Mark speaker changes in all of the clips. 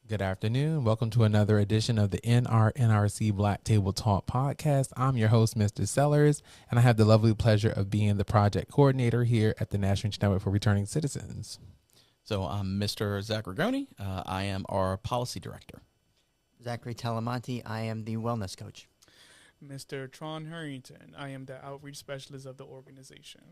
Speaker 1: Good afternoon. Welcome to another edition of the NRNRC Black Table Talk podcast. I'm your host, Mr. Sellers, and I have the lovely pleasure of being the project coordinator here at the National Reentry Network for Returning Citizens.
Speaker 2: So I'm Mr. Zach Rigoni. I am our policy director.
Speaker 3: Zachary Talamonte, I am the wellness coach.
Speaker 4: Mr. Tron Harrington, I am the outreach specialist of the organization.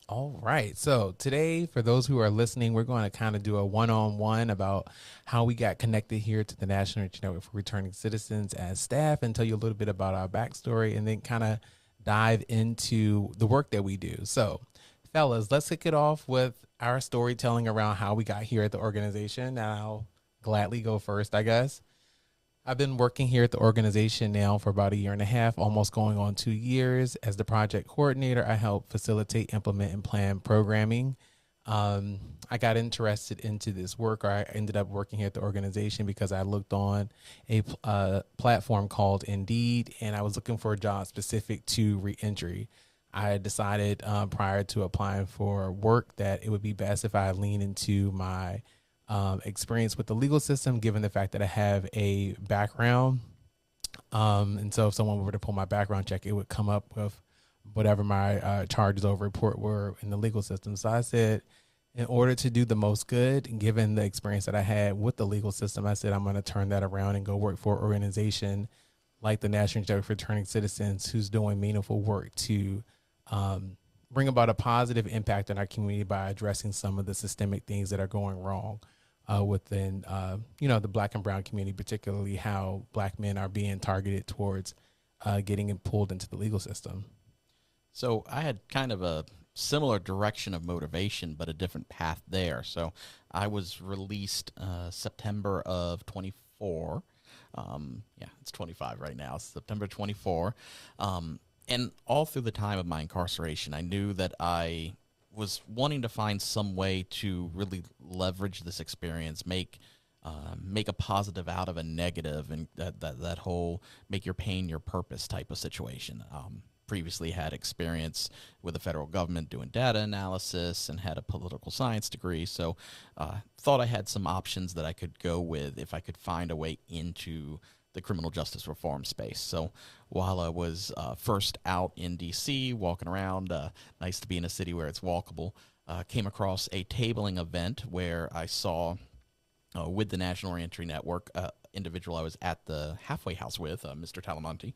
Speaker 1: All right. So today, for those who are listening, we're going to kind of do a one-on-one about how we got connected here to the National Reentry Network for Returning Citizens as staff, and tell you a little bit about our backstory, and then kind of dive into the work that we do. So, fellas, let's kick it off with our storytelling around how we got here at the organization. And I'll gladly go first, I guess. I've been working here at the organization now for about a year and a half, almost going on 2 years. As the project coordinator, I help facilitate, implement, and plan programming. I got interested into this work, or I ended up working here at the organization because I looked on a platform called Indeed, and I was looking for a job specific to reentry. I had decided prior to applying for work that it would be best if I lean into my experience with the legal system, given the fact that I have a background. And so if someone were to pull my background check, it would come up with whatever my charges over report were in the legal system. So I said, in order to do the most good, given the experience that I had with the legal system, I said, I'm going to turn that around and go work for an organization like the National Reentry Network for Returning Citizens, who's doing meaningful work to bring about a positive impact on our community by addressing some of the systemic things that are going wrong within, the Black and brown community, particularly how Black men are being targeted towards getting pulled into the legal system.
Speaker 2: So I had kind of a similar direction of motivation, but a different path there. So I was released September of 24. It's 25 right now, September 24. And all through the time of my incarceration, I knew that I was wanting to find some way to really leverage this experience, make a positive out of a negative, and that whole make your pain your purpose type of situation. Previously had experience with the federal government doing data analysis and had a political science degree, so thought I had some options that I could go with if I could find a way into the criminal justice reform space. So while I was first out in D.C., walking around, nice to be in a city where it's walkable, came across a tabling event where I saw, with the National Reentry Network, individual I was at the halfway house with, Mr. Talamonte,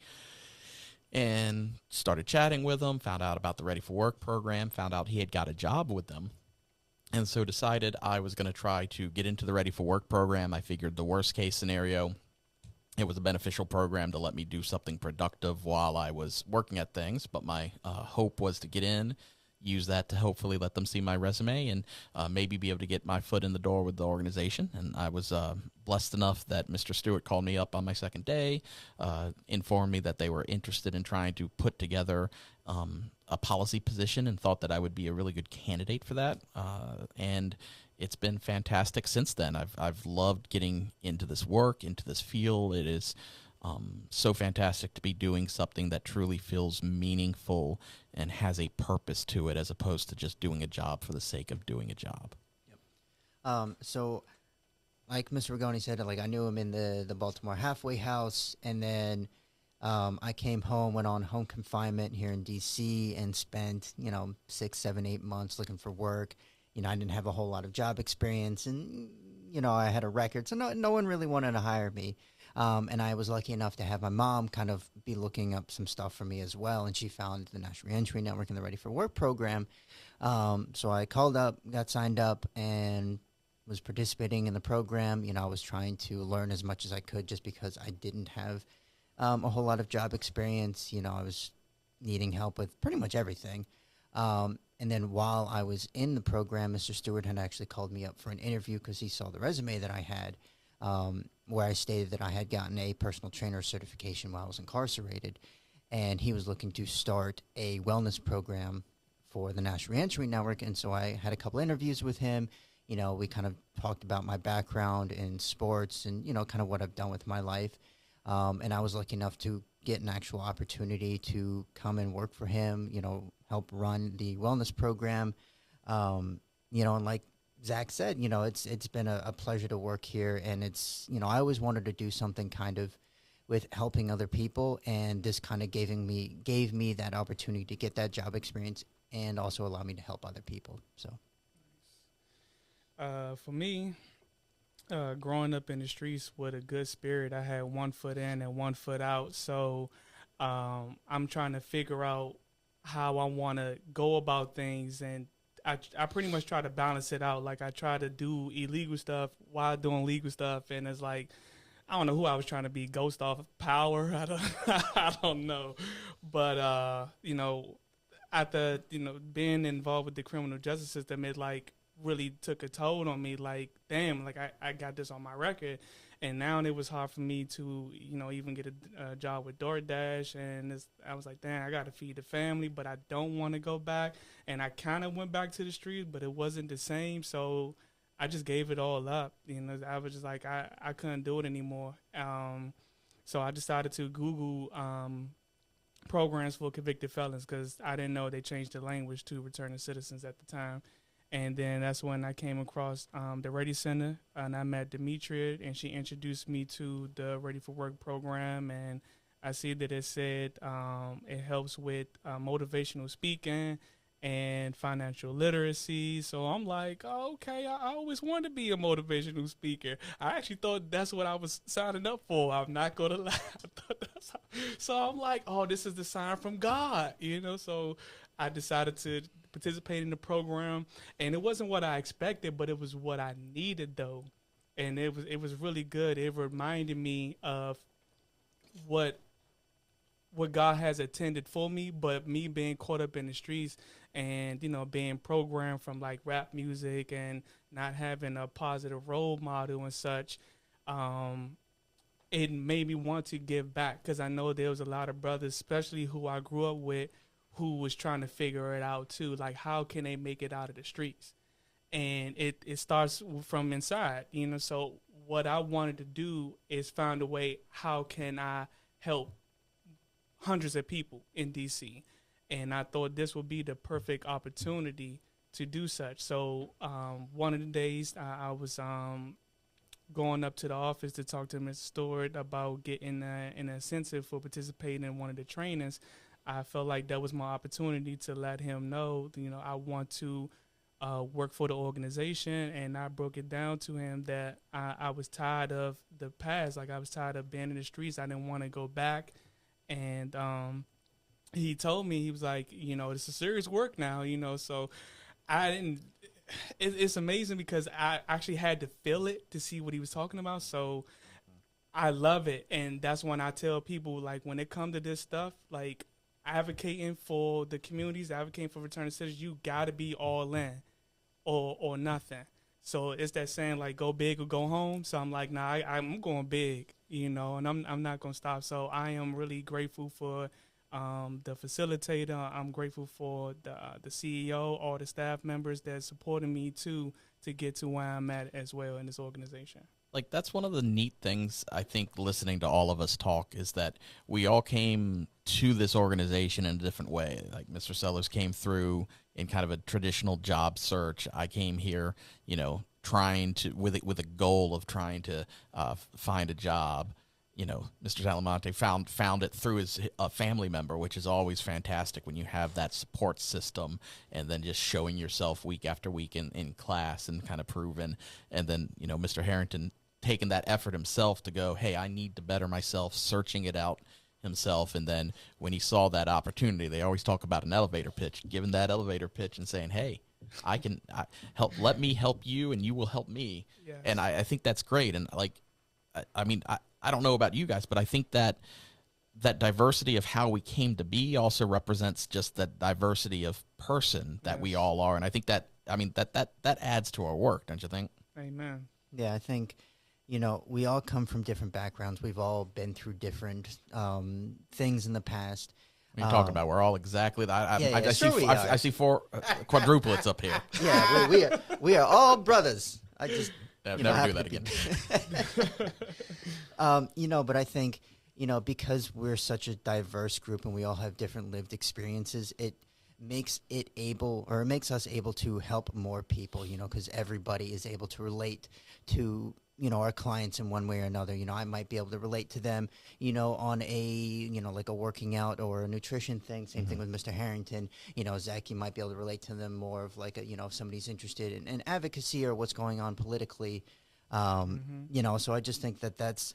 Speaker 2: and started chatting with him, found out about the Ready for Work program, found out he had got a job with them, and so decided I was going to try to get into the Ready for Work program. I figured the worst case scenario, it was a beneficial program to let me do something productive while I was working at things, but my hope was to get in, use that to hopefully let them see my resume, and maybe be able to get my foot in the door with the organization. And I was blessed enough that Mr. Stewart called me up on my second day, informed me that they were interested in trying to put together a policy position, and thought that I would be a really good candidate for that. And it's been fantastic since then. I've loved getting into this work, into this field. It is so fantastic to be doing something that truly feels meaningful and has a purpose to it, as opposed to just doing a job for the sake of doing a job.
Speaker 3: Yep. So, like Mr. Rigoni said, I knew him in the Baltimore halfway house, and then I came home, went on home confinement here in D.C., and spent 6, 7, 8 months looking for work. I didn't have a whole lot of job experience, and I had a record, so no one really wanted to hire me. And I was lucky enough to have my mom kind of be looking up some stuff for me as well, and she found the National Reentry Network and the Ready for Work program. So I called up, got signed up, and was participating in the program. I was trying to learn as much as I could, just because I didn't have a whole lot of job experience. I was needing help with pretty much everything. And then while I was in the program, Mr. Stewart had actually called me up for an interview because he saw the resume that I had, where I stated that I had gotten a personal trainer certification while I was incarcerated. And he was looking to start a wellness program for the National Reentry Network. And so I had a couple interviews with him. We kind of talked about my background in sports and, kind of what I've done with my life. And I was lucky enough to get an actual opportunity to come and work for him, help run the wellness program. And like Zach said, it's been a pleasure to work here, and it's, I always wanted to do something kind of with helping other people, and this kind of gave me that opportunity to get that job experience and also allow me to help other people. So,
Speaker 4: For me, growing up in the streets with a good spirit, I had one foot in and one foot out. So I'm trying to figure out how I want to go about things, and I pretty much try to balance it out. Like I try to do illegal stuff while doing legal stuff, and it's like I don't know who I was trying to be, Ghost off Power. I don't I don't know, but after being involved with the criminal justice system, it like really took a toll on me. Like damn, like I got this on my record. And now it was hard for me to, even get a job with DoorDash. And I was like, damn, I got to feed the family, but I don't want to go back. And I kind of went back to the streets, but it wasn't the same. So I just gave it all up. I was just like, I couldn't do it anymore. So I decided to Google programs for convicted felons because I didn't know they changed the language to returning citizens at the time. And then that's when I came across the Ready Center, and I met Demetria, and she introduced me to the Ready for Work program. And I see that it said it helps with motivational speaking and financial literacy. So I'm like, oh, okay, I always wanted to be a motivational speaker. I actually thought that's what I was signing up for. I'm not going to lie. So I'm like, oh, this is the sign from God, So I decided to participate in the program, and it wasn't what I expected, but it was what I needed though. And it was really good. It reminded me of what God has intended for me, but me being caught up in the streets and, being programmed from like rap music and not having a positive role model and such, it made me want to give back because I know there was a lot of brothers, especially who I grew up with, who was trying to figure it out too. Like, how can they make it out of the streets? And it starts from inside, So what I wanted to do is find a way, how can I help hundreds of people in DC? And I thought this would be the perfect opportunity to do such. So one of the days I was going up to the office to talk to Mr. Stewart about getting an incentive for participating in one of the trainings. I felt like that was my opportunity to let him know, I want to work for the organization. And I broke it down to him that I was tired of the past. Like I was tired of being in the streets. I didn't want to go back. And he told me, he was like, it's a serious work now, so I didn't, it's amazing because I actually had to feel it to see what he was talking about. So I love it. And that's when I tell people, like, when it comes to this stuff, like, advocating for the communities, advocating for returning citizens, you got to be all in or nothing. So it's that saying, like, go big or go home. So I'm like, nah, I'm going big, and I'm not going to stop. So I am really grateful for the facilitator. I'm grateful for the CEO, all the staff members that supported me to get to where I'm at as well in this organization.
Speaker 2: Like, that's one of the neat things, I think, listening to all of us talk, is that we all came to this organization in a different way. Like, Mr. Sellers came through in kind of a traditional job search. I came here, trying to, with a goal of trying to find a job. Mr. Salamonte found it through his family member, which is always fantastic when you have that support system, and then just showing yourself week after week in class and kind of proven. And then, Mr. Harrington taking that effort himself to go, hey, I need to better myself, searching it out himself. And then when he saw that opportunity, they always talk about an elevator pitch, giving that elevator pitch and saying, hey, let me help you and you will help me. Yes. And I think that's great. And like, I don't know about you guys, but I think that diversity of how we came to be also represents just that diversity of person that we all are. And I think that adds to our work, don't you think?
Speaker 4: Amen.
Speaker 3: Yeah, I think, we all come from different backgrounds. We've all been through different things in the past.
Speaker 2: What are you talking about? We're all exactly that. I see four quadruplets up here.
Speaker 3: Yeah, we are all brothers. I just
Speaker 2: never do that again.
Speaker 3: But I think, because we're such a diverse group and we all have different lived experiences, it makes it able, or it makes us able to help more people, you know, because everybody is able to relate to, you know, our clients in one way or another. You know, I might be able to relate to them, you know, on a, you know, like a working out or a nutrition thing. Same thing with Mr. Harrington. You know, Zach, you might be able to relate to them more of like a, you know, if somebody's interested in advocacy or what's going on politically. You know, so I just think that that's,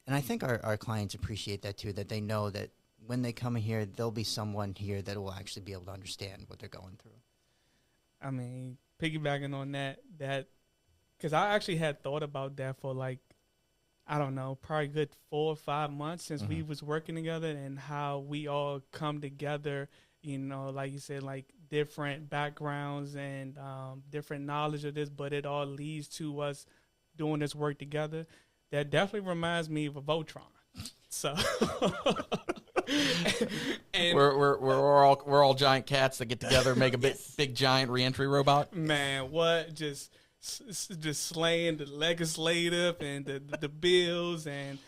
Speaker 3: and I think our clients appreciate that too, that they know that when they come here, there'll be someone here that will actually be able to understand what they're going through.
Speaker 4: I mean, piggybacking on that, because I actually had thought about that for like, I don't know, probably good 4 or 5 months since we was working together, and how we all come together, you know, like you said, like different backgrounds and different knowledge of this, but it all leads to us doing this work together. That definitely reminds me of a Voltron. So
Speaker 2: and we're all giant cats that get together and make a big giant reentry robot.
Speaker 4: Man, what just slaying the legislative and the bills and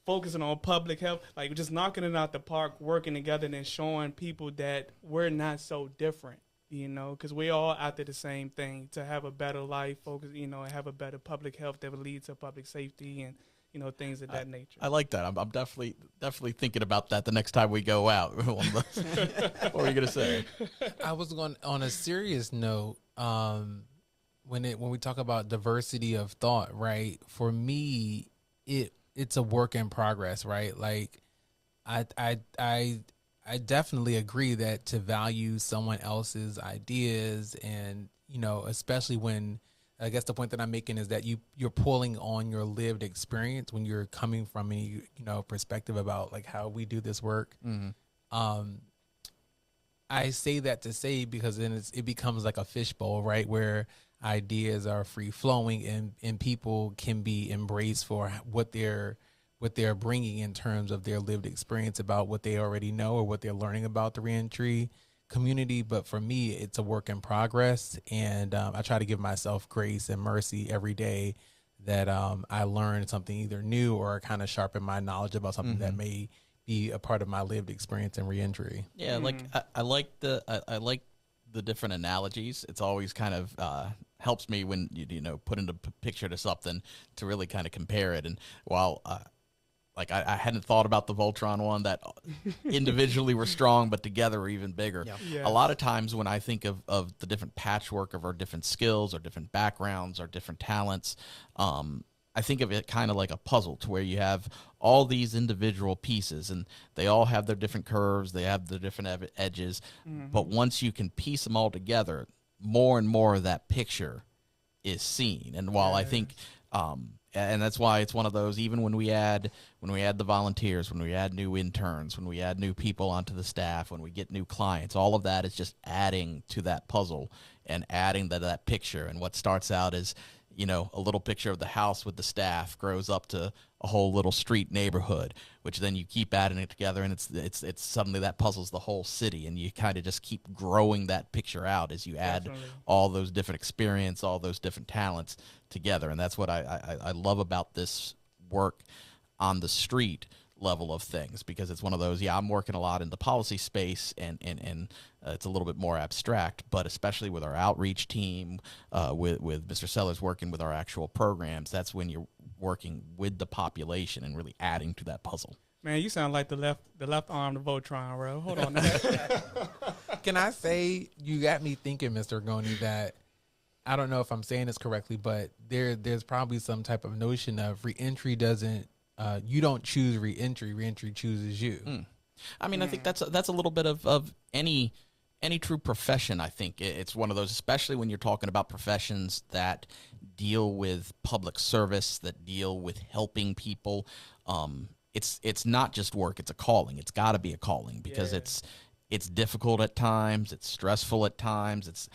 Speaker 4: focusing on public health, like just knocking it out the park, working together and showing people that we're not so different, you know, because we all after the same thing, to have a better life, focus, you know, and have a better public health that would lead to public safety and, you know, things of that nature.
Speaker 2: I like that. I'm definitely thinking about that the next time we go out. What were you gonna say?
Speaker 1: I was going on a serious note. When we talk about diversity of thought, right? For me, it's a work in progress, right? Like, I definitely agree that to value someone else's ideas, and you know, especially when, I guess the point that I'm making is that you're pulling on your lived experience when you're coming from a, you know, perspective about like how we do this work. I say that to say, because then it becomes like a fishbowl, right? Where ideas are free flowing and people can be embraced for what they're bringing in terms of their lived experience about what they already know or what they're learning about the reentry community. But for me, it's a work in progress, and I try to give myself grace and mercy every day that I learn something either new or kind of sharpen my knowledge about something that may be a part of my lived experience in reentry.
Speaker 2: Yeah, like I like the different analogies. It's always kind of helps me when you know put into picture to something to really kind of compare it. And while like I hadn't thought about the Voltron one, that individually we're strong, but together we're even bigger.
Speaker 3: Yeah.
Speaker 4: Yes.
Speaker 2: A lot of times when I think of the different patchwork of our different skills, our different backgrounds, our different talents, I think of it kind of like a puzzle, to where you have all these individual pieces and they all have their different curves, they have their different edges. But once you can piece them all together, more and more of that picture is seen. And while I think, and that's why it's one of those, even when we add the volunteers, when we add new interns, when we add new people onto the staff, when we get new clients, all of that is just adding to that puzzle and adding to that picture. And what starts out as, you know, a little picture of the house with the staff grows up to a whole little street neighborhood, which then you keep adding it together, and it's suddenly that puzzles the whole city, and you kind of just keep growing that picture out as you add all those different experience, all those different talents together. And that's what I love about this work on the street level of things, because it's one of those, I'm working a lot in the policy space, and it's a little bit more abstract, but especially with our outreach team, with Mr. Sellers working with our actual programs, that's when you're working with the population and really adding to that puzzle.
Speaker 4: Man, you sound like the left arm of Voltron, bro. Hold on.
Speaker 1: Can I say, you got me thinking, Mr. Goni, that I don't know if I'm saying this correctly, but there's probably some type of notion of reentry doesn't, you don't choose reentry chooses you.
Speaker 2: I mean, I think that's a little bit of any true profession. I think it's one of those, especially when you're talking about professions that deal with public service, that deal with helping people. It's not just work; it's a calling. It's got to be a calling, because it's difficult at times. It's stressful at times. It's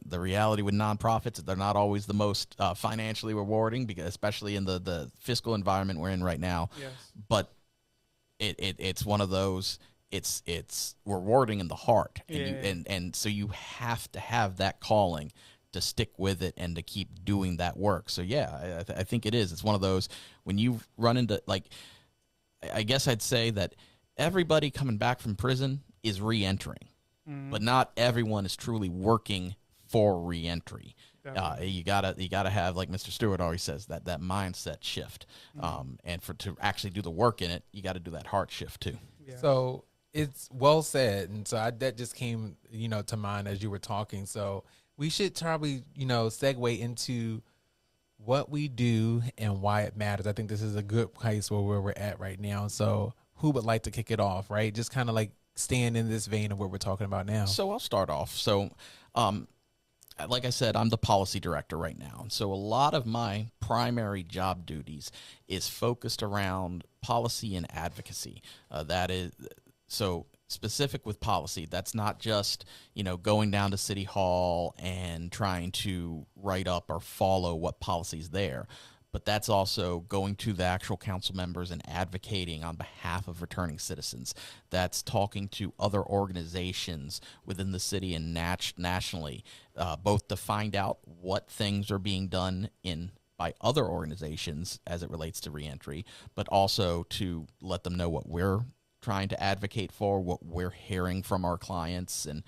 Speaker 2: the reality with nonprofits. They're not always the most financially rewarding, because especially in the fiscal environment we're in right now.
Speaker 4: Yes.
Speaker 2: But it's one of those. It's rewarding in the heart, and so you have to have that calling to stick with it and to keep doing that work. So yeah, I think it is. It's one of those, when you run into, like, I guess I'd say that everybody coming back from prison is re-entering. but not everyone is truly working for reentry.
Speaker 4: Definitely.
Speaker 2: You gotta have, like Mr. Stewart always says, that mindset shift. And to actually do the work in it, you got to do that heart shift too.
Speaker 4: Yeah.
Speaker 1: So it's well said, and so that just came, to mind as you were talking. So we should probably, segue into what we do and why it matters. I think this is a good place where we're at right now. So who would like to kick it off, right? Just kind of like staying in this vein of what we're talking about now.
Speaker 2: So I'll start off. So, like I said, I'm the policy director right now. And so a lot of my primary job duties is focused around policy and advocacy. That is, so specific with policy, that's not just, going down to City Hall and trying to write up or follow what policy's there. But that's also going to the actual council members and advocating on behalf of returning citizens. That's talking to other organizations within the city and nationally, both to find out what things are being done by other organizations as it relates to reentry, but also to let them know what we're trying to advocate for, what we're hearing from our clients, and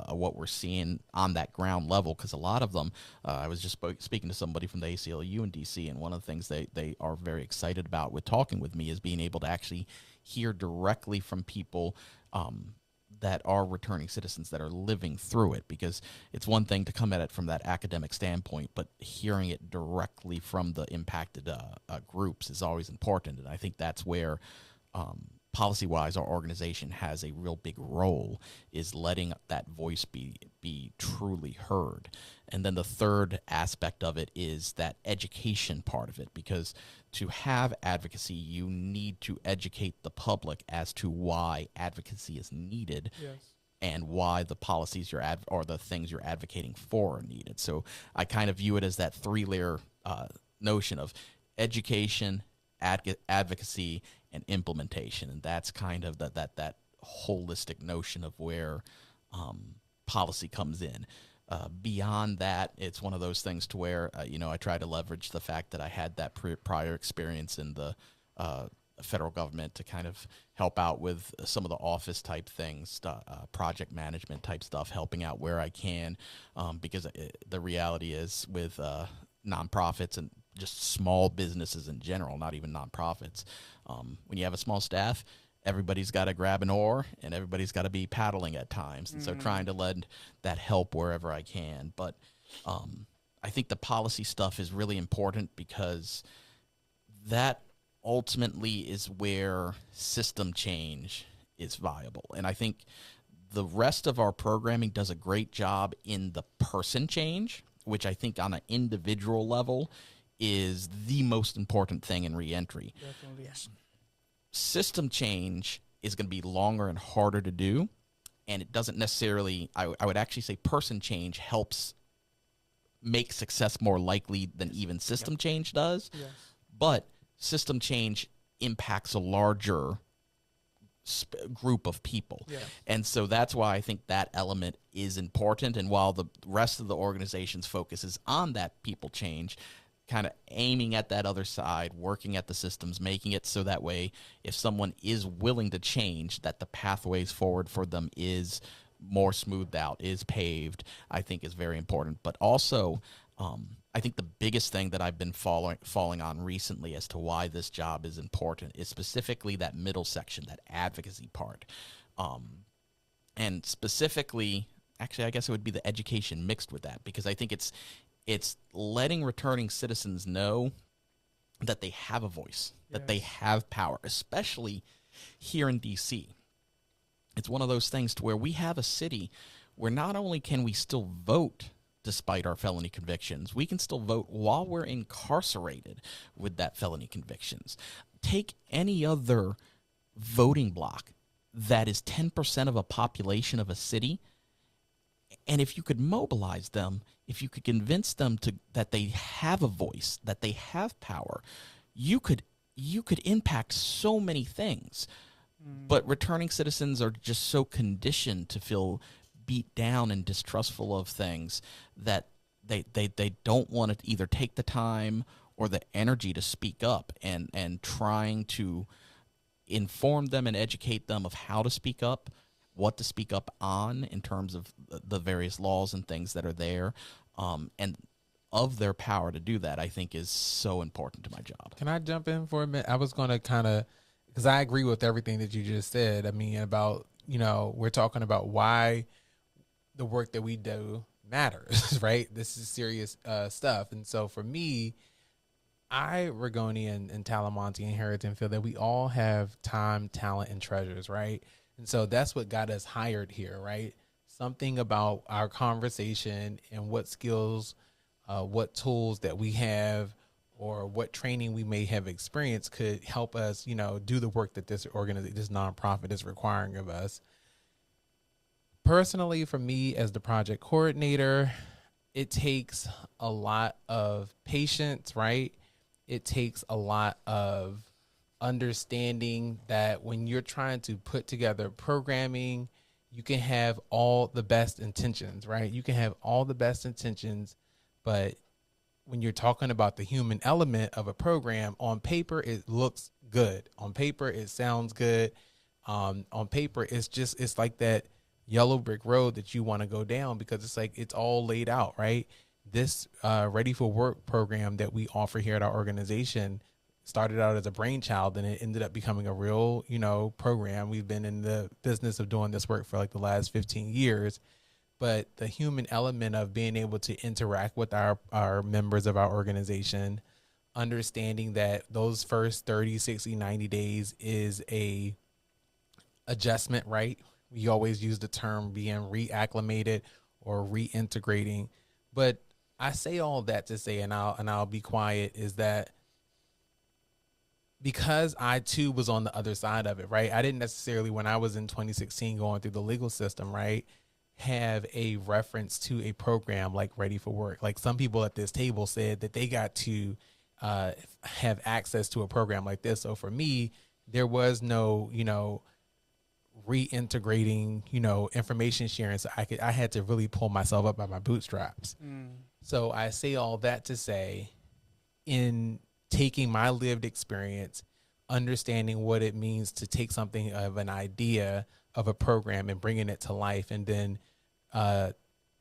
Speaker 2: what we're seeing on that ground level. Because a lot of them, I was just speaking to somebody from the ACLU in DC, and one of the things they are very excited about with talking with me is being able to actually hear directly from people that are returning citizens that are living through it. Because it's one thing to come at it from that academic standpoint, but hearing it directly from the impacted groups is always important. And I think that's where policy-wise, our organization has a real big role, is letting that voice be truly heard. And then the third aspect of it is that education part of it, because to have advocacy, you need to educate the public as to why advocacy is needed.
Speaker 4: Yes.
Speaker 2: And why the policies or the things you're advocating for are needed. So I kind of view it as that three-layer notion of education, advocacy, and implementation, and that's kind of that holistic notion of where policy comes in. Beyond that, it's one of those things to where I try to leverage the fact that I had that prior experience in the federal government to kind of help out with some of the office type things, project management type stuff, helping out where I can, because the reality is with nonprofits and just small businesses in general, not even nonprofits. When you have a small staff, everybody's got to grab an oar and everybody's got to be paddling at times. And so trying to lend that help wherever I can. But I think the policy stuff is really important because that ultimately is where system change is viable. And I think the rest of our programming does a great job in the person change, which I think on an individual level is the most important thing in reentry.
Speaker 4: Definitely.
Speaker 3: Yes.
Speaker 2: System change is going to be longer and harder to do, and it doesn't necessarily, I would actually say person change helps make success more likely than even system change does.
Speaker 4: Yes.
Speaker 2: But system change impacts a larger group of people.
Speaker 4: Yes.
Speaker 2: And so that's why I think that element is important. And while the rest of the organization's focus is on that people change, kind of aiming at that other side, working at the systems, making it so that way if someone is willing to change, that the pathways forward for them is more smoothed out, is paved, I think is very important. But also, I think the biggest thing that I've been falling on recently as to why this job is important is specifically that middle section, that advocacy part. And specifically, actually, I guess it would be the education mixed with that, because I think it's letting returning citizens know that they have a voice, that they have power, especially here in D.C. It's one of those things to where we have a city where not only can we still vote despite our felony convictions, we can still vote while we're incarcerated with that felony convictions. Take any other voting block that is 10% of a population of a city, and if you could mobilize them, if you could convince them that they have a voice, that they have power, you could impact so many things. But returning citizens are just so conditioned to feel beat down and distrustful of things that they don't want to either take the time or the energy to speak up, and trying to inform them and educate them of how to speak up what to speak up on in terms of the various laws and things that are there, and of their power to do that, I think is so important to my job.
Speaker 1: Can I jump in for a minute? I was going to kind of, because I agree with everything that you just said. I mean, about, we're talking about why the work that we do matters, right? This is serious stuff. And so for me, Rigoni and Talamonte and Harrington feel that we all have time, talent, and treasures, right? And so that's what got us hired here, right? Something about our conversation and what skills, what tools that we have, or what training we may have experienced could help us, do the work that this organization, this nonprofit is requiring of us. Personally, for me as the project coordinator, it takes a lot of patience, right? It takes a lot of understanding that when you're trying to put together programming, you can have all the best intentions, right? You can have all the best intentions, but when you're talking about the human element of a program, on paper, it looks good. On paper, it sounds good. On paper, it's like that yellow brick road that you want to go down, because it's like it's all laid out, right? This Ready for Work program that we offer here at our organization started out as a brainchild, and it ended up becoming a real, program. We've been in the business of doing this work for like the last 15 years. But the human element of being able to interact with our members of our organization, understanding that those first 30, 60, 90 days is a adjustment, right? We always use the term being reacclimated or reintegrating. But I say all that to say, and I'll be quiet, is that because I too was on the other side of it, right? I didn't necessarily, when I was in 2016 going through the legal system, right, have a reference to a program like Ready for Work. Like some people at this table said that they got to have access to a program like this. So for me, there was no, reintegrating, information sharing. So I had to really pull myself up by my bootstraps. So I say all that to say, in taking my lived experience, understanding what it means to take something of an idea of a program and bringing it to life, and then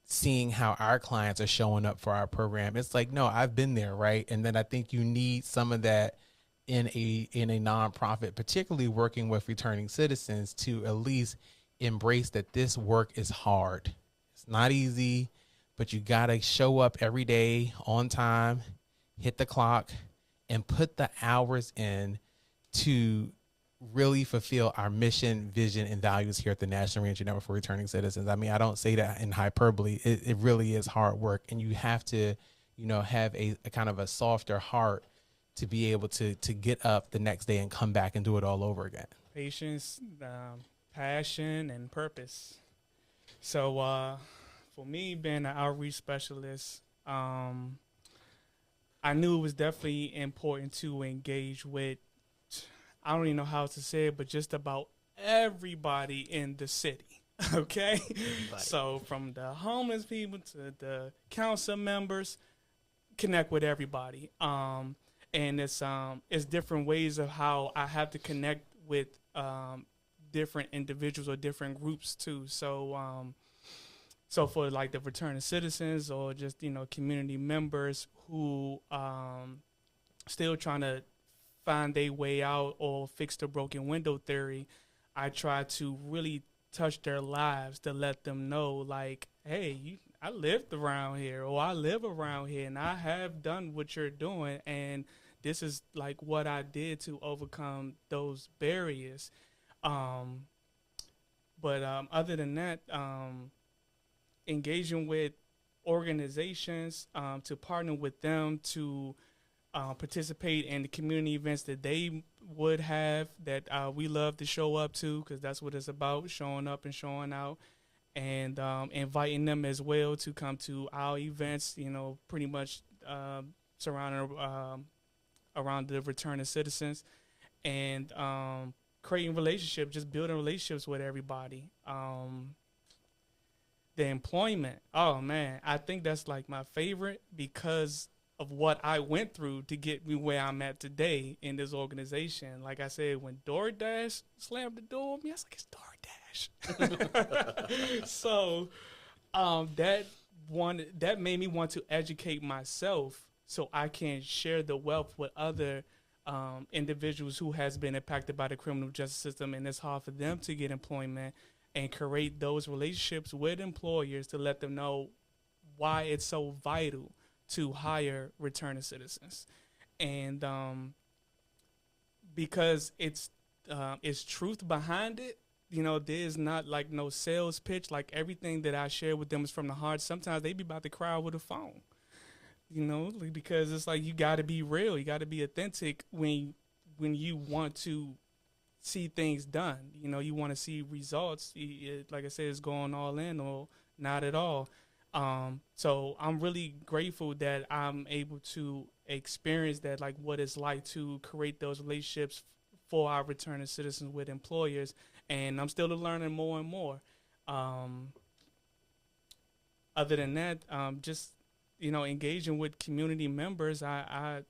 Speaker 1: seeing how our clients are showing up for our program. It's like, no, I've been there, right? And then I think you need some of that in a nonprofit, particularly working with returning citizens, to at least embrace that this work is hard. It's not easy, but you got to show up every day on time, hit the clock, and put the hours in to really fulfill our mission, vision, and values here at the National Reentry Network for Returning Citizens. I mean, I don't say that in hyperbole. It really is hard work, and you have to, have a kind of a softer heart to be able to get up the next day and come back and do it all over again.
Speaker 4: Patience, passion, and purpose. So for me, being an outreach specialist, I knew it was definitely important to engage with, I don't even know how to say it, but just about everybody in the city. Okay? So from the homeless people to the council members, connect with everybody. And it's different ways of how I have to connect with different individuals or different groups too. So so for like the returning citizens or just, community members who still trying to find their way out or fix the broken window theory, I try to really touch their lives to let them know, like, hey, I lived around here, or I live around here, and I have done what you're doing, and this is like what I did to overcome those barriers. But other than that, engaging with organizations to partner with them to participate in the community events that they would have, that we love to show up to, because that's what it's about, showing up and showing out, and inviting them as well to come to our events, pretty much surrounding around the returning citizens, and creating relationships, just building relationships with everybody. The employment, oh man, I think that's like my favorite, because of what I went through to get me where I'm at today in this organization. Like I said, when DoorDash slammed the door on me, I was like, it's DoorDash. trash. So that made me want to educate myself so I can share the wealth with other individuals who has been impacted by the criminal justice system, and it's hard for them to get employment, and create those relationships with employers to let them know why it's so vital to hire returning citizens. And because it's truth behind it, you know, there's not like no sales pitch. Like everything that I share with them is from the heart. Sometimes they be about to cry over the phone, you know, like, because it's like you got to be real, you got to be authentic when you want to see things done. You know, you want to see results. Like I said, it's going all in or not at all. So I'm really grateful that I'm able to experience that, like what it's like to create those relationships for our returning citizens with employers. And I'm still learning more and more. Other than that, just, you know, engaging with community members, I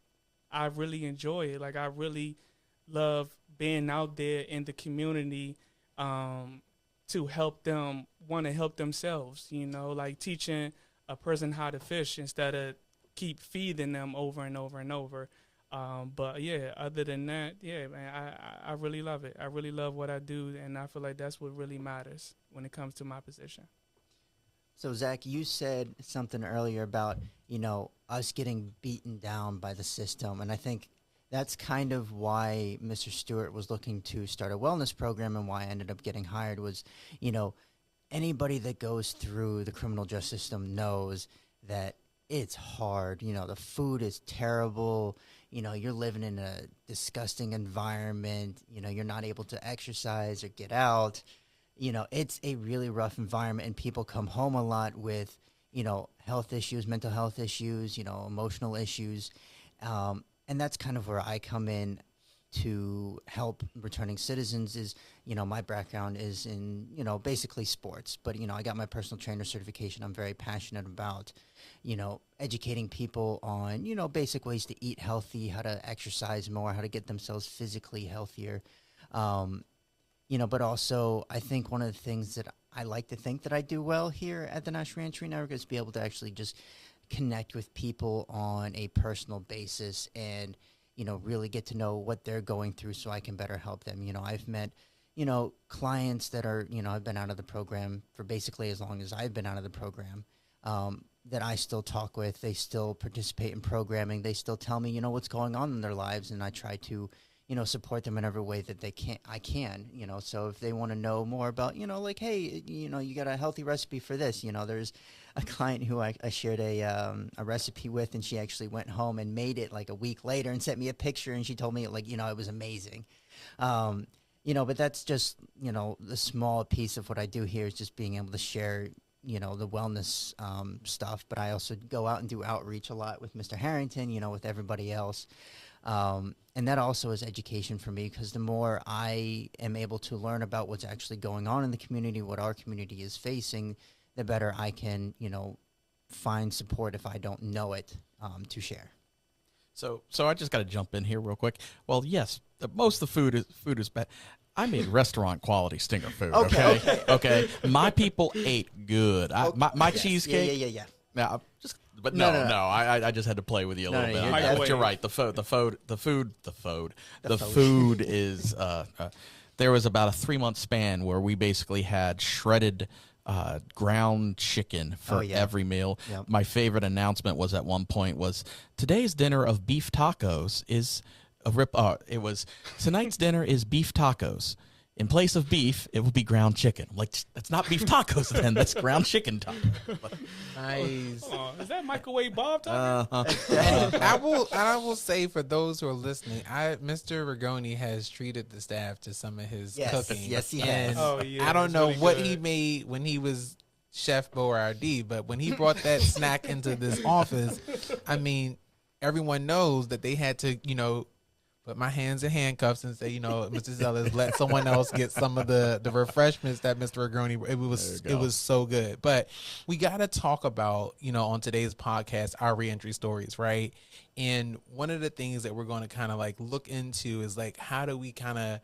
Speaker 4: really enjoy it. Like I really love being out there in the community to help them want to help themselves, you know, like teaching a person how to fish instead of keep feeding them over and over and over. But yeah, other than that, yeah, man, I really love it. I really love what I do, and I feel like that's what really matters when it comes to my position.
Speaker 3: So, Zach, you said something earlier about, you know, us getting beaten down by the system. And I think that's kind of why Mr. Stewart was looking to start a wellness program, and why I ended up getting hired was, you know, anybody that goes through the criminal justice system knows that it's hard. You know, the food is terrible. You know, you're living in a disgusting environment. You know, you're not able to exercise or get out. You know, it's a really rough environment, and people come home a lot with, you know, health issues, mental health issues, you know, emotional issues. And that's kind of where I come in to help returning citizens. Is, you know, my background is in, you know, basically sports, but, you know, I got my personal trainer certification. I'm very passionate about, you know, educating people on, you know, basic ways to eat healthy, how to exercise more, how to get themselves physically healthier. You know, but also I think one of the things that I like to think that I do well here at the National Reentry Network is be able to actually just connect with people on a personal basis and, you know, really get to know what they're going through so I can better help them. You know, I've met, you know, clients that are, you know, I've been out of the program for basically as long as I've been out of the program, that I still talk with. They still participate in programming. They still tell me, you know, what's going on in their lives, and I try to, you know, support them in every way that I can, you know. So if they want to know more about, you know, like, hey, you know, you got a healthy recipe for this, you know, there's a client who I shared a recipe with, and she actually went home and made it like a week later and sent me a picture, and she told me, like, you know, it was amazing. You know, but that's just, you know, the small piece of what I do here is just being able to share, you know, the wellness stuff. But I also go out and do outreach a lot with Mr. Harrington, you know, with everybody else. And that also is education for me, because the more I am able to learn about what's actually going on in the community, what our community is facing, the better I can, you know, find support if I don't know it, to share.
Speaker 2: So I just got to jump in here real quick. Well, yes, most of the food is bad. I made restaurant quality stinger food. Okay. My people ate good. My yes. Cheesecake.
Speaker 3: Yeah.
Speaker 2: Yeah, no. I just had to play with you a little bit. You're right. The food is. There was about a 3-month span where we basically had shredded ground chicken for every meal. Yep. My favorite announcement was at one point was today's dinner of beef tacos is a rip. It was tonight's dinner is beef tacos. In place of beef, it will be ground chicken. Like, that's not beef tacos then. That's ground chicken tacos.
Speaker 1: Nice.
Speaker 4: Is that microwave Bob talking?
Speaker 1: And I will say, for those who are listening, Mr. Rigoni has treated the staff to some of his cooking.
Speaker 3: Yes, he has.
Speaker 1: I don't know really what he made when he was Chef Boyardee, but when he brought that snack into this office, I mean, everyone knows that they had to, you know, put my hands in handcuffs and say, you know, Mr. Zellis, let someone else get some of the refreshments that Mr. Agroni. It was so good. But we got to talk about, you know, on today's podcast, our reentry stories, right? And one of the things that we're going to kind of like look into is like, how do we kind of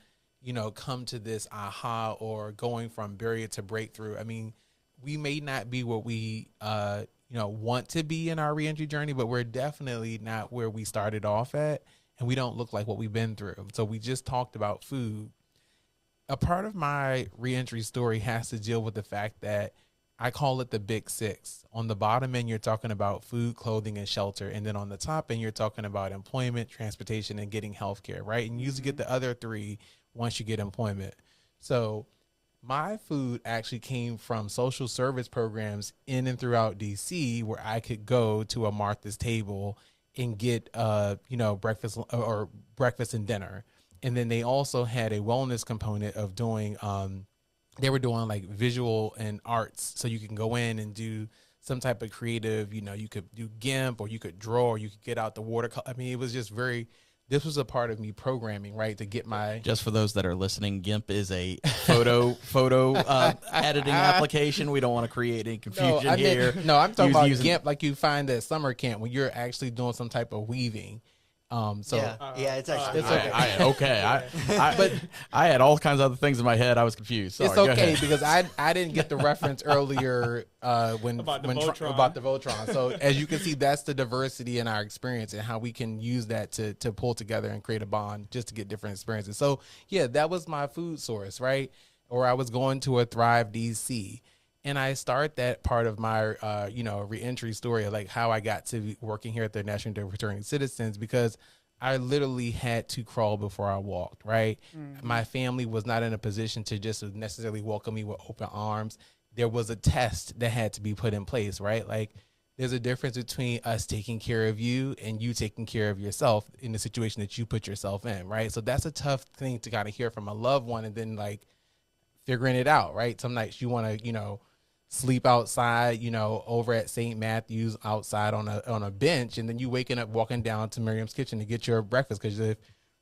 Speaker 1: come to this aha or going from barrier to breakthrough. I mean, we may not be what we, want to be in our reentry journey, but we're definitely not where we started off at, and we don't look like what we've been through. So we just talked about food. A part of my reentry story has to deal with the fact that I call it the big six. On the bottom end, you're talking about food, clothing, and shelter. And then on the top end, you're talking about employment, transportation, and getting healthcare, right? And you usually get the other three once you get employment. So my food actually came from social service programs in and throughout DC, where I could go to a Martha's table and get, breakfast or breakfast and dinner. And then they also had a wellness component of doing, they were doing like visual and arts. So you can go in and do some type of creative, you could do GIMP, or you could draw, or you could get out the watercolor. I mean, it was just this was a part of me programming, right, to get my...
Speaker 2: Just for those that are listening, GIMP is a photo editing application. We don't want to create any confusion here.
Speaker 1: I'm talking about GIMP like you find at summer camp when you're actually doing some type of weaving. It's
Speaker 3: actually
Speaker 1: it's okay.
Speaker 2: But I had all kinds of other things in my head. I was confused. Sorry,
Speaker 1: it's okay because I didn't get the reference earlier about the Voltron. So as you can see, that's the diversity in our experience and how we can use that to pull together and create a bond just to get different experiences. So yeah, that was my food source, right? Or I was going to a Thrive DC. And I start that part of my, reentry story, like how I got to be working here at the National Reentry Network for Returning Citizens, because I literally had to crawl before I walked, right? Mm-hmm. My family was not in a position to just necessarily welcome me with open arms. There was a test that had to be put in place, right? Like there's a difference between us taking care of you and you taking care of yourself in the situation that you put yourself in, right? So that's a tough thing to kind of hear from a loved one and then like figuring it out, right? Some nights you want to, sleep outside, over at St. Matthew's outside on a bench, and then you waking up walking down to Miriam's kitchen to get your breakfast, because if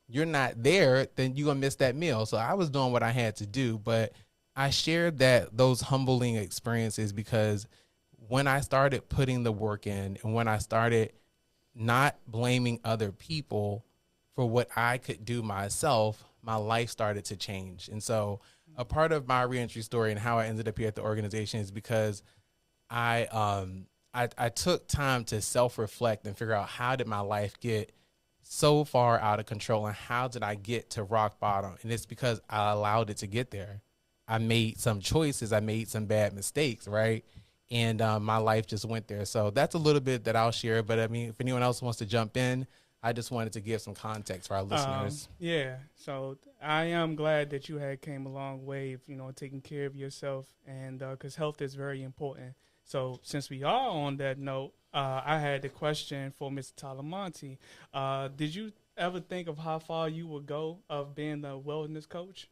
Speaker 1: you're not there, then you're gonna miss that meal. So I was doing what I had to do, but I shared those humbling experiences because when I started putting the work in and when I started not blaming other people for what I could do myself, my life started to change. And so a part of my reentry story and how I ended up here at the organization is because I took time to self-reflect and figure out how did my life get so far out of control and how did I get to rock bottom? And it's because I allowed it to get there. I made some choices. I made some bad mistakes, right? And my life just went there. So that's a little bit that I'll share. But I mean, if anyone else wants to jump in, I just wanted to give some context for our listeners.
Speaker 4: So I am glad that you had came a long way, taking care of yourself, and because health is very important. So since we are on that note, I had a question for Mr. Talamonte. Did you ever think of how far you would go of being a wellness coach?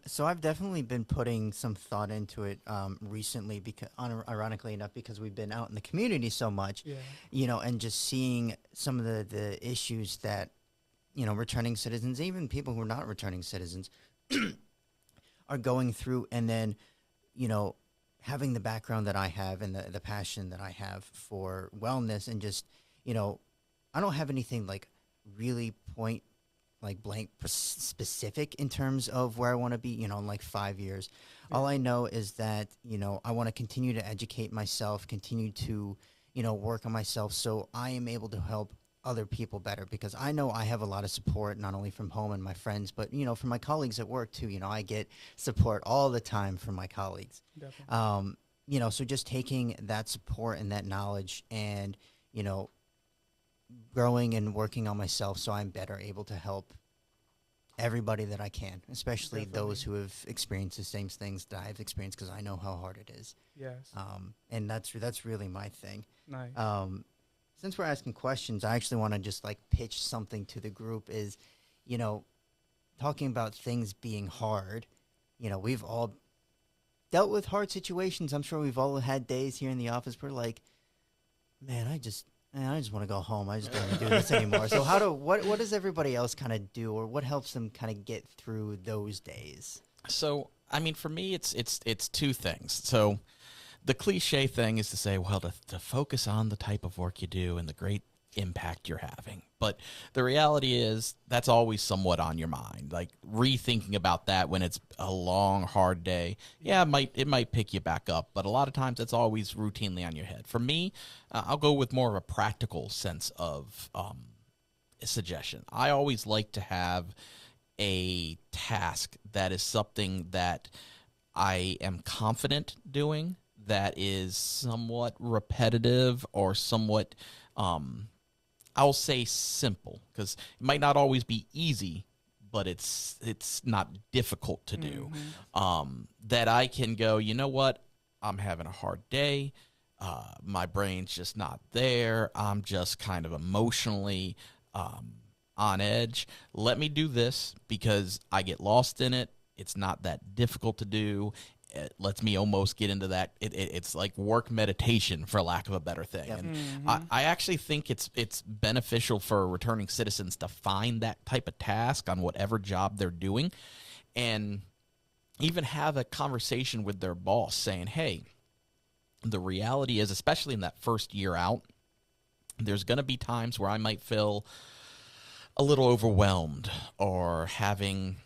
Speaker 3: So I've definitely been putting some thought into it recently, because ironically enough, because we've been out in the community so much, and just seeing some of the issues that, returning citizens, even people who are not returning citizens, are going through, and then, having the background that I have and the passion that I have for wellness, and just, I don't have anything like really blank specific in terms of where I want to be, in like 5 years. Yeah. All I know is that, I want to continue to educate myself, continue to, work on myself so I am able to help other people better, because I know I have a lot of support, not only from home and my friends, but, from my colleagues at work too. I get support all the time from my colleagues. Definitely. So just taking that support and that knowledge and, growing and working on myself so I'm better able to help everybody that I can, especially those who have experienced the same things that I've experienced, because I know how hard it is.
Speaker 4: Yes.
Speaker 3: And that's really my thing.
Speaker 4: Nice.
Speaker 3: Since we're asking questions, I actually want to just pitch something to the group is, talking about things being hard. We've all dealt with hard situations. I'm sure we've all had days here in the office where like, man, I just want to go home. I just don't want to do this anymore. So what does everybody else kind of do, or what helps them kind of get through those days?
Speaker 2: So, I mean, for me, it's two things. So the cliche thing is to say, well, to focus on the type of work you do and the great impact you're having. But the reality is that's always somewhat on your mind. Like rethinking about that when it's a long, hard day, yeah, it might pick you back up. But a lot of times it's always routinely on your head. For me, I'll go with more of a practical sense of a suggestion. I always like to have a task that is something that I am confident doing, that is somewhat repetitive or somewhat, I'll say simple, because it might not always be easy, but it's not difficult to do. That I can go, you know what, I'm having a hard day. My brain's just not there. I'm just kind of emotionally on edge. Let me do this because I get lost in it. It's not that difficult to do. It lets me almost get into that. It's like work meditation, for lack of a better thing.
Speaker 3: Yep.
Speaker 2: And I actually think it's beneficial for returning citizens to find that type of task on whatever job they're doing, and even have a conversation with their boss saying, hey, the reality is, especially in that first year out, there's going to be times where I might feel a little overwhelmed or having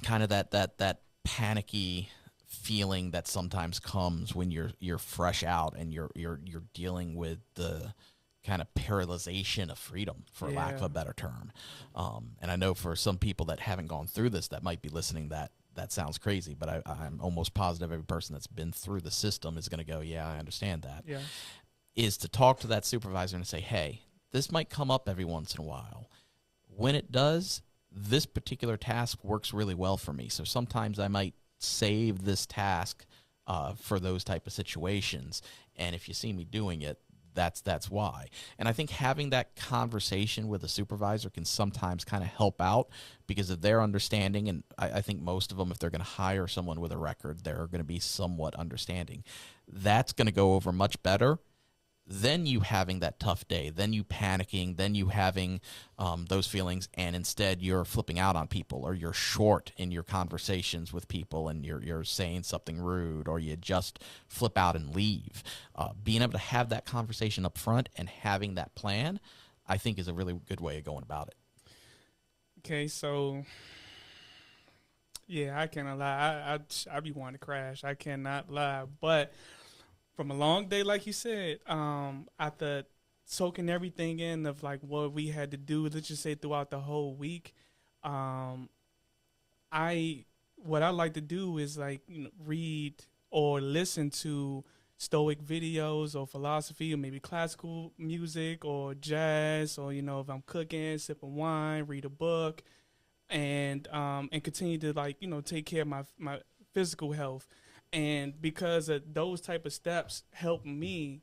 Speaker 2: kind of that panicky feeling that sometimes comes when you're fresh out and you're dealing with the kind of paralyzation of freedom, for lack of a better term. And I know for some people that haven't gone through this, that might be listening, that sounds crazy, but I'm almost positive every person that's been through the system is going to go, yeah, I understand that.
Speaker 4: Yeah.
Speaker 2: Is to talk to that supervisor and say, hey, this might come up every once in a while. When it does, this particular task works really well for me. So sometimes I might save this task for those type of situations. And if you see me doing it, that's why. And I think having that conversation with a supervisor can sometimes kind of help out because of their understanding. And I think most of them, if they're going to hire someone with a record, they're going to be somewhat understanding. That's going to go over much better then you having that tough day, then you panicking, then you having those feelings, and instead you're flipping out on people, or you're short in your conversations with people, and you're saying something rude, or you just flip out and leave. Being able to have that conversation up front and having that plan, I think, is a really good way of going about it.
Speaker 4: Okay, so yeah, I cannot lie. I be wanting to crash. I cannot lie, but from a long day, like you said, after soaking everything in of like what we had to do, let's just say throughout the whole week, what I like to do is like read or listen to Stoic videos or philosophy or maybe classical music or jazz, or if I'm cooking, sipping wine, read a book, and continue to like take care of my physical health. And because of those type of steps help me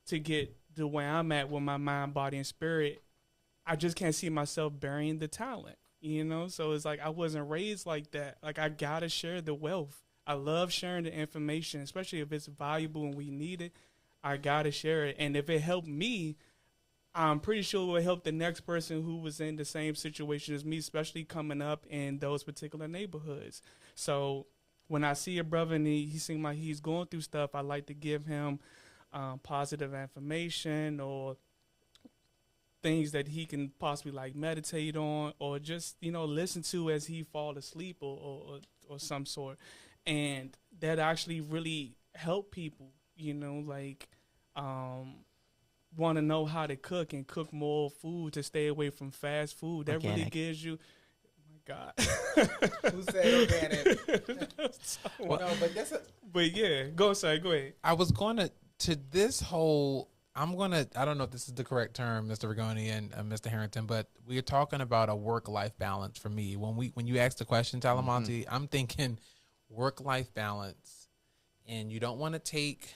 Speaker 4: to get to where I'm at with my mind, body, and spirit, I just can't see myself burying the talent, So it's like I wasn't raised like that. Like I gotta share the wealth. I love sharing the information, especially if it's valuable and we need it. I gotta share it. And if it helped me, I'm pretty sure it will help the next person who was in the same situation as me, especially coming up in those particular neighborhoods. So when I see a brother and he seems like he's going through stuff, I like to give him positive information or things that he can possibly like meditate on, or just listen to as he fall asleep or some sort. And that actually really help people, like want to know how to cook and cook more food to stay away from fast food. That really gives you. God.
Speaker 1: Who said organic?
Speaker 4: Well,
Speaker 1: no, but that's
Speaker 4: but yeah, go ahead.
Speaker 1: I was going to this whole. I don't know if this is the correct term, Mr. Rigoni and Mr. Harrington, but we're talking about a work-life balance for me. When you ask the question, Talamonte, I'm thinking work-life balance, and you don't want to take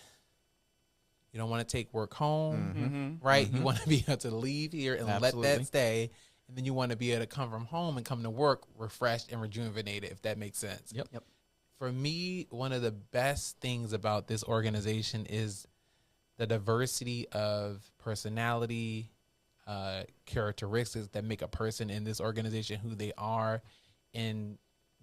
Speaker 1: work home, right? You want to be able to leave here and let that stay. And then you want to be able to come from home and come to work refreshed and rejuvenated, if that makes sense.
Speaker 2: Yep.
Speaker 1: For me, one of the best things about this organization is the diversity of personality, characteristics that make a person in this organization who they are, and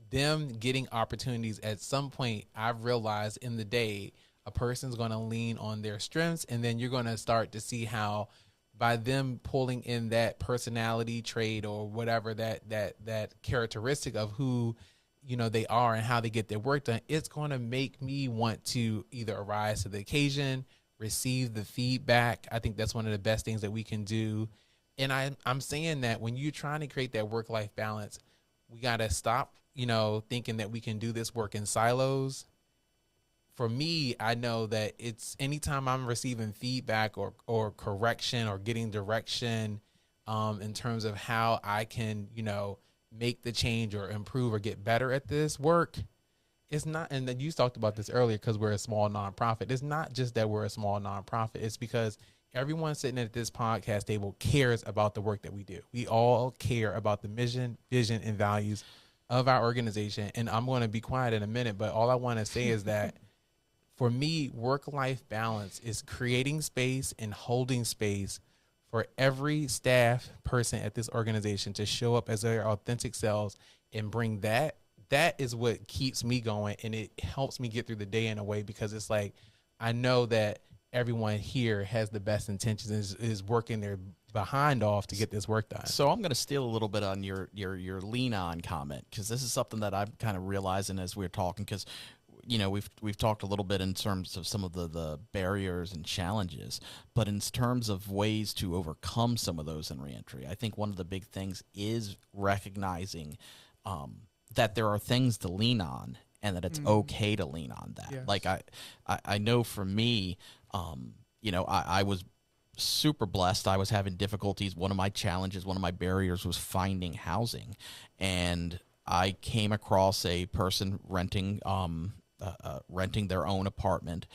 Speaker 1: them getting opportunities. At some point, I've realized in the day, a person's going to lean on their strengths, and then you're going to start to see how by them pulling in that personality trait or whatever that characteristic of who they are and how they get their work done, it's going to make me want to either arise to the occasion, receive the feedback. I think that's one of the best things that we can do. And I'm saying that when you're trying to create that work-life balance, we got to stop, thinking that we can do this work in silos. For me, I know that it's anytime I'm receiving feedback or correction or getting direction in terms of how I can, make the change or improve or get better at this work. It's not, and then you talked about this earlier, because we're a small nonprofit. It's not just that we're a small nonprofit. It's because everyone sitting at this podcast table cares about the work that we do. We all care about the mission, vision, and values of our organization. And I'm going to be quiet in a minute, but all I want to say is that for me, work-life balance is creating space and holding space for every staff person at this organization to show up as their authentic selves and bring that. That is what keeps me going, and it helps me get through the day in a way, because it's like I know that everyone here has the best intentions and is working their behind off to get this work done.
Speaker 2: So I'm going to steal a little bit on your lean on comment, because this is something that I'm kind of realizing as we're talking, because we've talked a little bit in terms of some of the barriers and challenges, but in terms of ways to overcome some of those in reentry, I think one of the big things is recognizing that there are things to lean on, and that it's okay to lean on that.
Speaker 4: Yes.
Speaker 2: Like I know for me, I was super blessed. I was having difficulties. One of my challenges, one of my barriers was finding housing, and I came across a person renting their own apartment,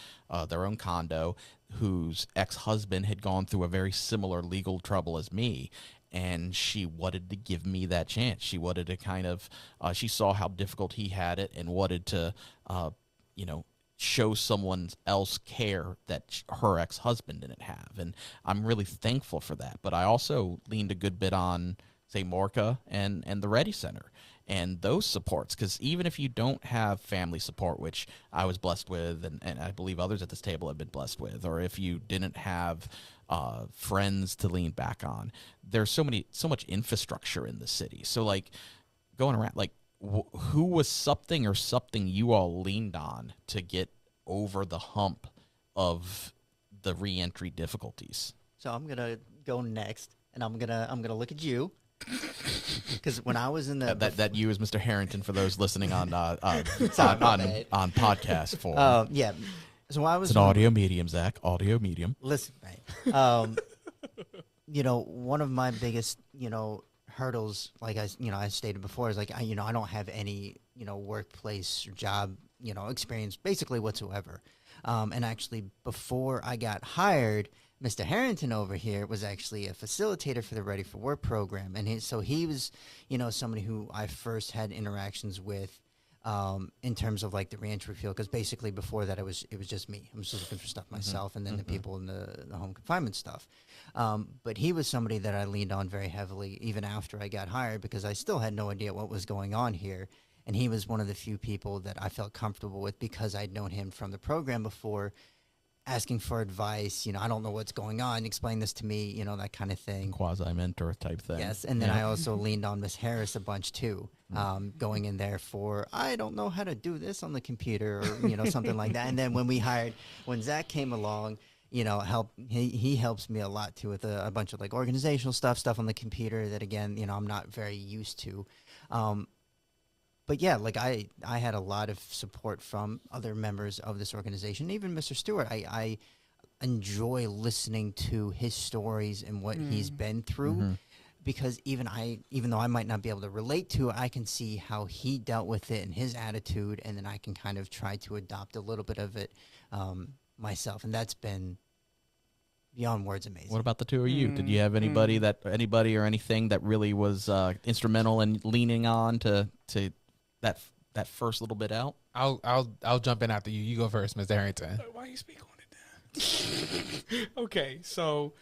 Speaker 2: their own condo, whose ex-husband had gone through a very similar legal trouble as me. And she wanted to give me that chance. She wanted to kind of, she saw how difficult he had it and wanted to, show someone else care that her ex-husband didn't have. And I'm really thankful for that. But I also leaned a good bit on, say, Morca and the Ready Center and those supports, because even if you don't have family support, which I was blessed with, and I believe others at this table have been blessed with, or if you didn't have friends to lean back on, there's so much infrastructure in the city. So like going around, like who was something you all leaned on to get over the hump of the reentry difficulties?
Speaker 3: So I'm gonna go next, and I'm gonna look at you, because when I was in the
Speaker 2: that you is Mr. Harrington for those listening on podcast form.
Speaker 3: yeah. So I was
Speaker 2: it's an audio medium, Zach. Audio medium.
Speaker 3: Listen, mate. One of my biggest, hurdles, like I stated before, is like I don't have any, workplace or job, experience basically whatsoever. And actually, before I got hired, Mr. Harrington over here was actually a facilitator for the Ready for Work program, and he was, somebody who I first had interactions with. In terms of like the reentry field, because basically before that it was just me. I was just looking for stuff myself, and then the people in the home confinement stuff. But he was somebody that I leaned on very heavily even after I got hired, because I still had no idea what was going on here. And he was one of the few people that I felt comfortable with, because I'd known him from the program before, asking for advice. I don't know what's going on. Explain this to me, that kind of thing.
Speaker 2: Quasi-mentor type thing.
Speaker 3: Yes, and then I also leaned on Miss Harris a bunch too, going in there for, I don't know how to do this on the computer, or something like that. And then when Zach came along, he helps me a lot too with a bunch of like organizational stuff on the computer that, again, I'm not very used to. But yeah, like I had a lot of support from other members of this organization, even Mr. Stewart. I enjoy listening to his stories and what he's been through, because even though I might not be able to relate to it, I can see how he dealt with it and his attitude, and then I can kind of try to adopt a little bit of it myself, and that's been beyond words amazing.
Speaker 2: What about the two of you? Did you have anybody or anything that really was instrumental in leaning on to that first little bit out?
Speaker 1: I'll jump in after you. You go first, Mr. Harrington.
Speaker 4: Why you speak on it then? Okay, so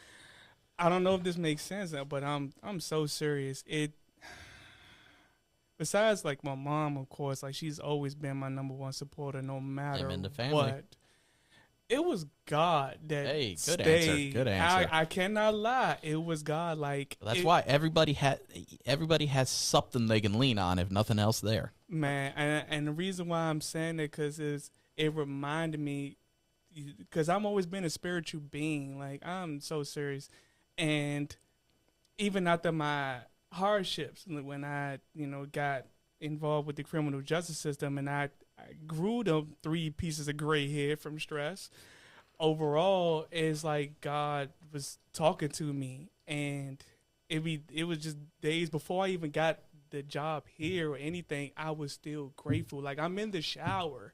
Speaker 4: I don't know if this makes sense, but I'm so serious. Besides like my mom, of course, like she's always been my number one supporter, no matter
Speaker 2: Amen to family.
Speaker 4: what. It was God that
Speaker 2: Hey, good
Speaker 4: stayed.
Speaker 2: answer. Good answer.
Speaker 4: I cannot lie. It was God. Like
Speaker 2: That's why everybody has something they can lean on, if nothing else there.
Speaker 4: man, and the reason why I'm saying that because it reminded me, because I'm always been a spiritual being. Like I'm so serious, and even after my hardships, when I got involved with the criminal justice system, and I grew them 3 pieces of gray hair from stress. Overall, it's like God was talking to me, and it was just days before I even got the job here or anything. I was still grateful. Like I'm in the shower,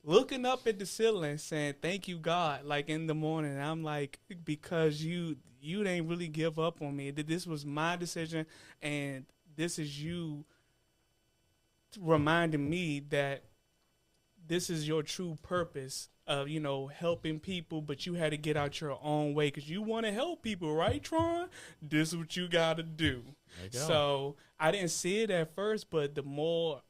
Speaker 4: looking up at the ceiling, saying, "Thank you, God." Like in the morning, I'm like, because you didn't really give up on me. That this was my decision, and this is you reminding me that this is your true purpose of helping people, but you had to get out your own way because you want to help people, right, Tron? This is what you got to do. So I didn't see it at first, but the more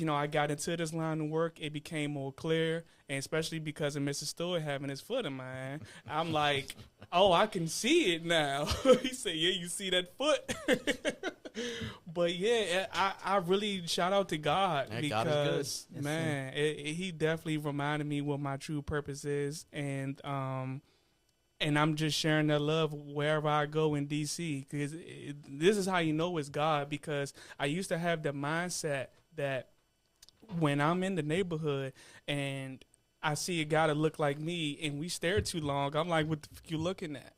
Speaker 4: I got into this line of work, it became more clear, and especially because of Mr. Stewart having his foot in my hand, I'm like, oh, I can see it now. He said, yeah, you see that foot? But yeah, I really shout out to God,
Speaker 2: Yeah,
Speaker 4: because
Speaker 2: God is
Speaker 3: good.
Speaker 4: man, he definitely reminded me what my true purpose is, and I'm just sharing that love wherever I go in DC, because this is how you know it's God, because I used to have the mindset that when I'm in the neighborhood and I see a guy that look like me and we stare too long, I'm like, what the fuck you looking at?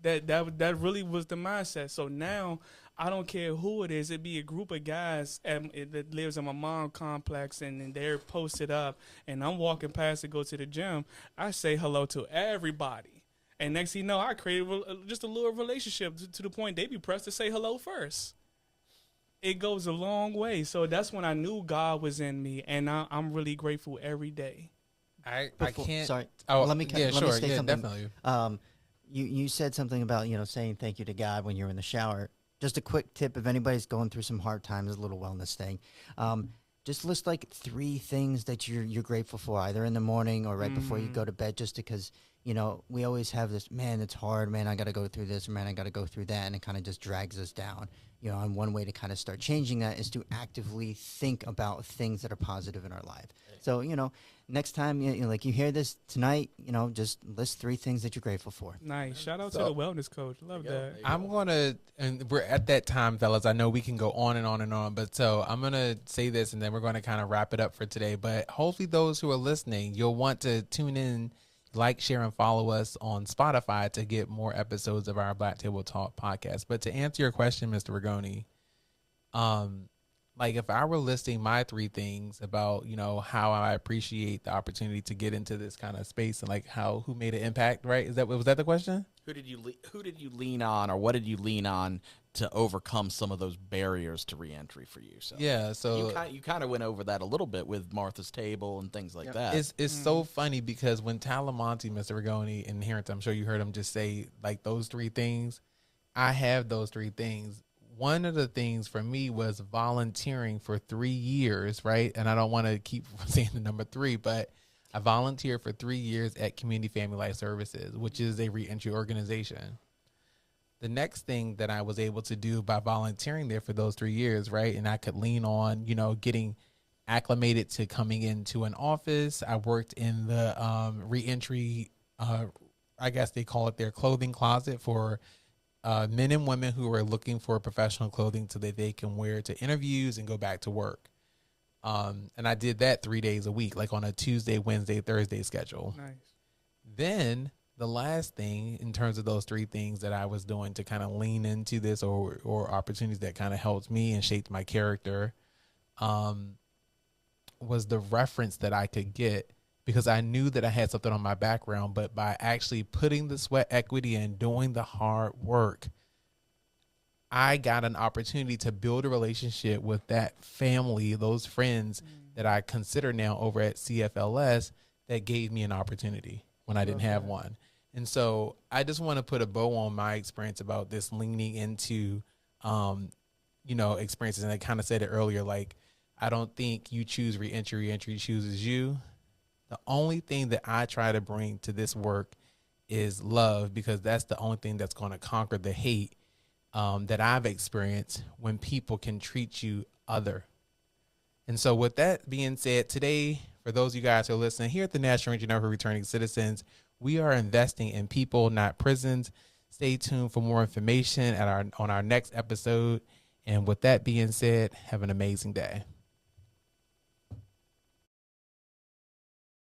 Speaker 4: That really was the mindset. So now I don't care who it is. It be a group of guys that lives in my mom complex, and they're posted up, and I'm walking past to go to the gym. I say hello to everybody. And next thing you know, I created just a little relationship to the point they be pressed to say hello first. It goes a long way. So that's when I knew God was in me, and I'm really grateful every day.
Speaker 1: I
Speaker 3: Before-
Speaker 1: can't.
Speaker 3: Sorry.
Speaker 1: Oh,
Speaker 3: let me
Speaker 1: yeah,
Speaker 3: let
Speaker 1: sure.
Speaker 3: me say
Speaker 1: Yeah,
Speaker 3: something.
Speaker 1: definitely.
Speaker 3: You said something about saying thank you to God when you're in the shower. Just a quick tip: if anybody's going through some hard times, a little wellness thing, just list like 3 things that you're grateful for, either in the morning or right before you go to bed. Just because we always have this, man, it's hard, man, I got to go through this, or man, I got to go through that, and it kind of just drags us down. And one way to kind of start changing that is to actively think about things that are positive in our life. So next time like you hear this tonight, just list 3 things that you're grateful for.
Speaker 4: Nice. Shout out to the wellness coach. Love that.
Speaker 1: I'm gonna, and we're at that time, fellas. I know we can go on and on and on, but so I'm gonna say this, and then we're gonna kind of wrap it up for today. But hopefully, those who are listening, you'll want to tune in, like, share, and follow us on Spotify to get more episodes of our Black Table Talk podcast. But to answer your question, Mr. Rigoni, like if I were listing my 3 things about, how I appreciate the opportunity to get into this kind of space and like who made an impact, right? Was that the question?
Speaker 2: Who did you lean on, or what did you lean on to overcome some of those barriers to reentry for you? So
Speaker 1: Yeah, so
Speaker 2: you kind of went over that a little bit with Martha's Table and things like that.
Speaker 1: it's so funny because when Talamonte, Mr. Rigoni, and Harrington, I'm sure you heard him just say like those 3 things. I have those 3 things. One of the things for me was volunteering for 3 years, right? And I don't want to keep saying the number 3, but I volunteered for 3 years at Community Family Life Services, which is a reentry organization. The next thing that I was able to do by volunteering there for those 3 years, right? And I could lean on, getting acclimated to coming into an office. I worked in the reentry, I guess they call it their clothing closet for men and women who are looking for professional clothing so that they can wear to interviews and go back to work. And I did that 3 days a week, like on a Tuesday, Wednesday, Thursday schedule.
Speaker 4: Nice.
Speaker 1: Then the last thing in terms of those 3 things that I was doing to kind of lean into this or opportunities that kind of helped me and shaped my character was the reference that I could get, because I knew that I had something on my background, but by actually putting the sweat equity and doing the hard work, I got an opportunity to build a relationship with that family, those friends that I consider now over at CFLS, that gave me an opportunity when I didn't have one. And so I just want to put a bow on my experience about this leaning into, experiences. And I kind of said it earlier, like, I don't think you choose reentry chooses you. The only thing that I try to bring to this work is love, because that's the only thing that's going to conquer the hate that I've experienced when people can treat you other. And so with that being said, today, for those of you guys who are listening, here at the National Reentry Network for Returning Citizens, we are investing in people, not prisons. Stay tuned for more information on our next episode. And with that being said, have an amazing day.